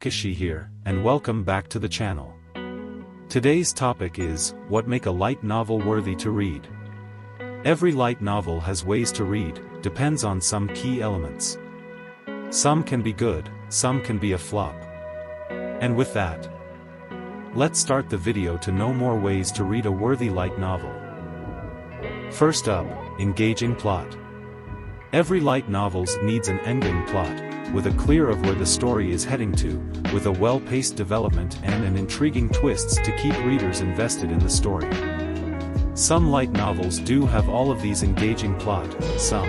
Kishi here, and welcome back to the channel. Today's topic is, what make a light novel worthy to read? Every light novel has ways to read, depends on some key elements. Some can be good, some can be a flop. And with that, let's start the video to know more ways to read a worthy light novel. First up, engaging plot. Every light novel needs an ending plot, with a clear of where the story is heading to, with a well-paced development and an intriguing twists to keep readers invested in the story. Some light novels do have all of these engaging plot, some.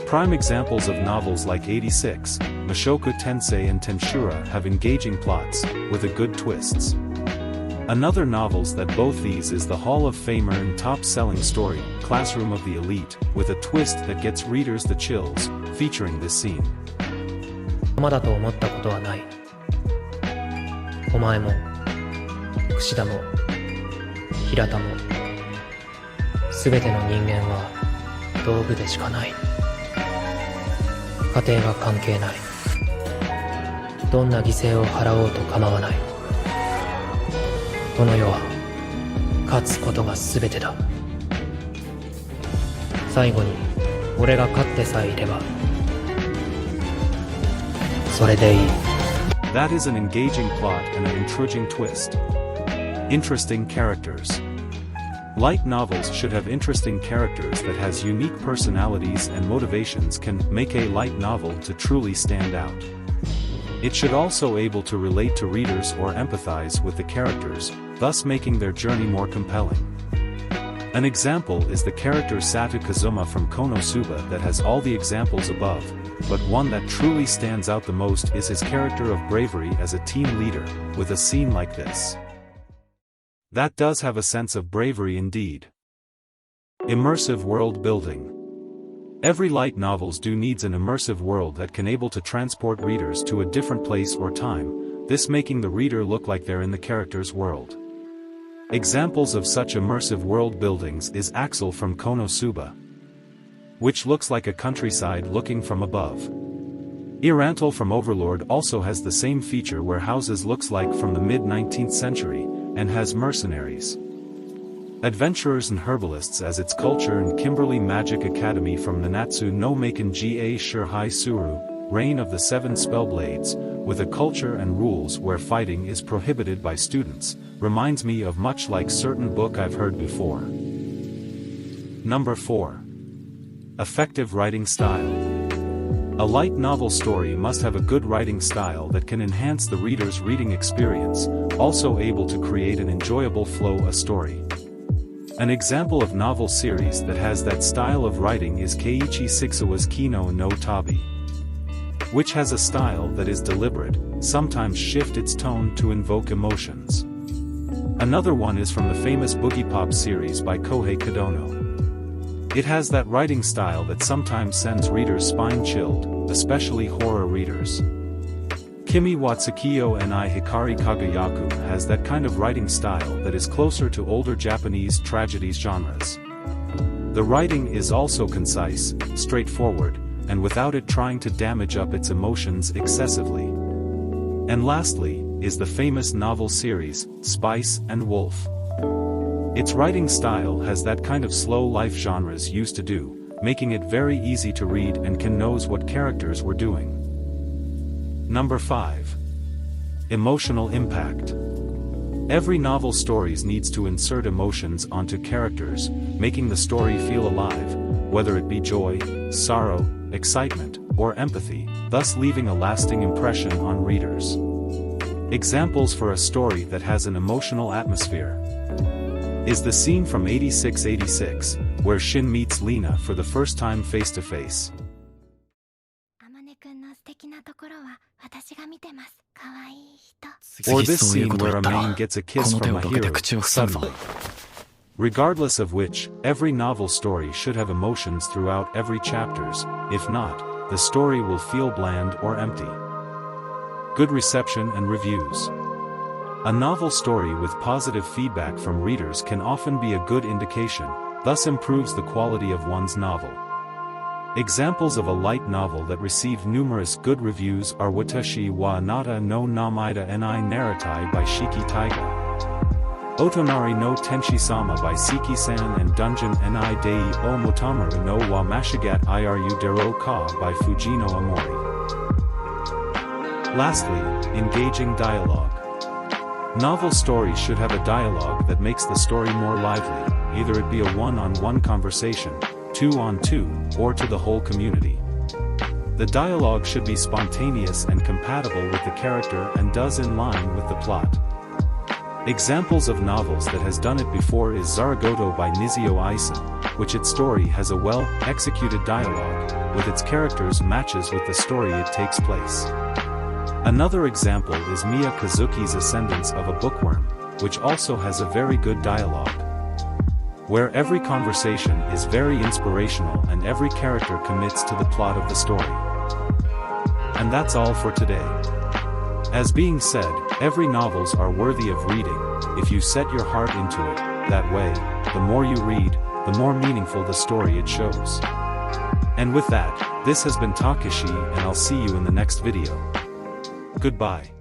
Prime examples of novels like 86, Mushoku Tensei and Tenshura have engaging plots, with a good twists. Another novels that both these is the Hall of Famer and top-selling story, Classroom of the Elite, with a twist that gets readers the chills, featuring this scene. まだと思ったことはない。お前も、櫛田も、平田も、すべての人間は道具でしかない。家庭は関係ない。どんな犠牲を払おうと構わない。この世は勝つことがすべてだ。最後に俺が勝ってさえいれば。That is an engaging plot and an intriguing twist. Interesting characters. Light novels should have interesting characters that has unique personalities and motivations can make a light novel to truly stand out. It should also able to relate to readers or empathize with the characters, thus making their journey more compelling. An example is the character Satu Kazuma from Konosuba that has all the examples above, but one that truly stands out the most is his character of bravery as a team leader, with a scene like this. That does have a sense of bravery indeed. Immersive world building. Every light novels do needs an immersive world that can able to transport readers to a different place or time, this making the reader look like they're in the character's world. Examples of such immersive world buildings is Axel from Konosuba, which looks like a countryside looking from above. Irantal from Overlord also has the same feature where houses looks like from the mid-19th century, and has mercenaries, adventurers and herbalists as its culture, and Kimberly Magic Academy from Nanatsu no Maken Ga Shurhai Suru, Reign of the Seven Spellblades, with a culture and rules where fighting is prohibited by students, reminds me of much like certain book I've heard before. Number 4. Effective writing style. A light novel story must have a good writing style that can enhance the reader's reading experience, also able to create an enjoyable flow a story. An example of novel series that has that style of writing is Keiichi Sixua's Kino no Tabi, which has a style that is deliberate, sometimes shift its tone to invoke emotions. Another one is from the famous Boogie Pop series by Kohei Kadono. It has that writing style that sometimes sends readers spine-chilled, especially horror readers. Kimi Watsukiyo and Hikari Kagayaku has that kind of writing style that is closer to older Japanese tragedies genres. The writing is also concise, straightforward, and without it trying to damage up its emotions excessively. And lastly, is the famous novel series, Spice and Wolf. Its writing style has that kind of slow life genres used to do, making it very easy to read and can knows what characters were doing. Number 5. Emotional impact. Every novel stories needs to insert emotions onto characters, making the story feel alive, whether it be joy, sorrow, excitement, or empathy, thus leaving a lasting impression on readers. Examples for a story that has an emotional atmosphere is the scene from 8686, where Shin meets Lena for the first time face-to-face. Or this scene where a man gets a kiss from a hero, suddenly. Regardless of which, every novel story should have emotions throughout every chapters, if not, the story will feel bland or empty. Good reception and reviews. A novel story with positive feedback from readers can often be a good indication, thus improves the quality of one's novel. Examples of a light novel that received numerous good reviews are Watashi wa Anata no Namaida ni Naratai by Shiki Taiga, Otonari no Tenshi-sama by Siki-san, and Dungeon ni Dei o Motamaru no wa Mashigat Iru Dero Ka by Fujino Amori. Lastly, engaging dialogue. Novel stories should have a dialogue that makes the story more lively, either it be a one-on-one conversation, two-on-two, or to the whole community. The dialogue should be spontaneous and compatible with the character and does in line with the plot. Examples of novels that has done it before is Zaragoto by Nizio Aisen, which its story has a well-executed dialogue, with its characters matches with the story it takes place. Another example is Miya Kazuki's Ascendance of a Bookworm, which also has a very good dialogue, where every conversation is very inspirational and every character commits to the plot of the story. And that's all for today. As being said, every novels are worthy of reading, if you set your heart into it. That way, the more you read, the more meaningful the story it shows. And with that, this has been Takeshi, and I'll see you in the next video. Goodbye.